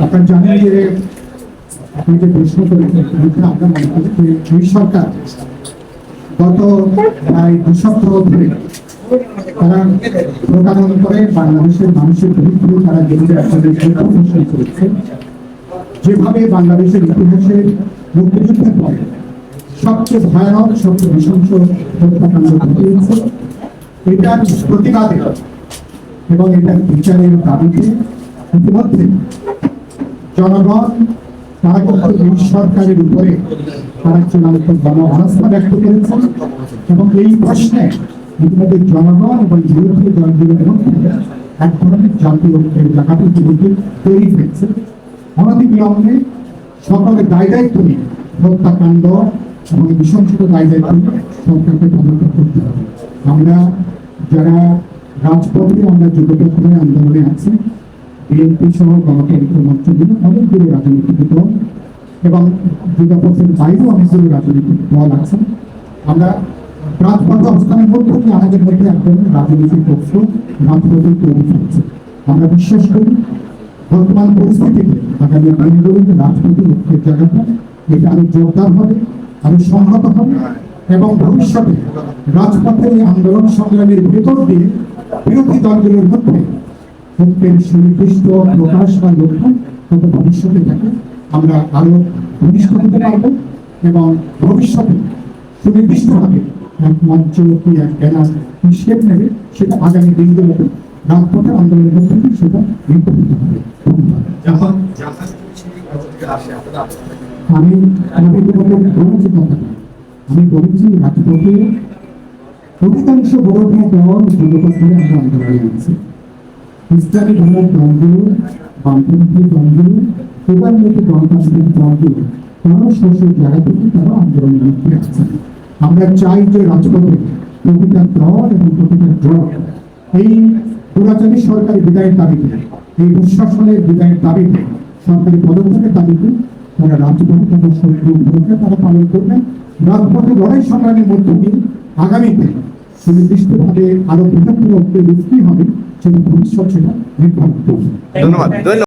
আপনারা জানেন যে আপনি যে প্রশ্ন করেছেন আমরা মনে করি যে এই সরকার গত প্রায় 2 সপ্তাহ ধরে তারা প্রকাশন করে বাংলাদেশের মানুষের বিরুদ্ধে তারা ঘোষণা করেছে। যেভাবে বাংলাদেশের ইতিহাসে মুক্তিযুদ্ধের পরে সবচেয়ে ভয়ানক সবচেয়ে নৃশংস হত্যাকাণ্ড ঘটিয়েছে, এটার প্রতিবাদে এবং এটার বিচারের দাবিতে ইতিমধ্যে জনগণ তারা কিন্তু এই সরকারের উপরে তারা চূড়ান্ত গণ অনাস্থা ব্যক্ত করেছেন এবং এই প্রশ্নে ইতিমধ্যে জনগণ এবং বিরোধী দলগুলোর মধ্যে এক ধরনের জাতীয় ঐক্যের জায়গাটি তৈরি হয়েছে। অনতিবিলম্বে সকলে দায়-দায়িত্ব নিয়ে হত্যাকাণ্ড এবং নৃশংসতা দায়-দায়িত্ব নিয়ে সরকারকে পদক্ষেপ করতে হবে। আমরা যারা রাজপথে আমরা যুগপথে আন্দোলনে আছি, বিএনপি সহ গণতন্ত্র মঞ্চগুলো অনেকগুলো রাজনৈতিক দল এবং যুগপথের বাইরেও অনেকগুলো রাজনৈতিক দল আছে। আমরা রাজপথে অবস্থানের মধ্যে আমাদের মধ্যে একজন রাজনৈতিক পক্ষ রাজপথে তৈরি হচ্ছে। আমরা বিশ্বাস করি বর্তমান পরিস্থিতিতে আগামী দিনগুলোতে রাজনৈতিক ঐক্যের জায়গাটা এটা আরো জোরদার হবে, আরো সংহত হবে এবং ভবিষ্যতে রাজপথে আন্দোলন সংগ্রামের ভেতর দিয়ে বিরোধী দলগুলোর মধ্যে ঐক্যের সুনির্দিষ্ট প্রকাশ বা লক্ষ্য তত ভবিষ্যতে থাকে আমরা আরো ঘনিষ্ঠ হতে পারবো এবং ভবিষ্যতে সুনির্দিষ্টভাবে এক মঞ্চ কি এক ব্যানার শেপ নেবে সেটা আগামী দিনগুলোতে রাজপথের আন্দোলনের মধ্যে সেটা নির্ধারিত হবে। আমি বলেছি রাজপথে অধিকাংশ বড় দল যুগপথে আমরা আন্দোলনে আছি। ইসলামী ধর্মের দলগুলো, বামপন্থী দলগুলো, প্রধানমন্ত্রী গণতান্ত্রিক দলগুলো তারা সরাসরি জায়গা থেকে তারা আন্দোলনের মধ্যে আছে। আমরা চাই যে রাজপথে প্রতিটা দল এবং প্রতিটা দল এই পুরাচারী সরকারি বিদায়ের দাবিতে, এই দুঃশাসনের বিদায়ের দাবিতে, সরকারি পদক্ষেপের দাবিতে তারা রাজপথে তাদের সক্রিয় ভূমিকা তারা পালন করবেন। রাজপথে লড়াই সংগ্রামের মধ্য দিয়ে আগামীতে সুনির্দিষ্টভাবে আরো বৃহত্তর ঐক্যের রূপ কি হবে সেটা ভবিষ্যৎ সেটা নির্ধারণ করবে। ধন্যবাদ।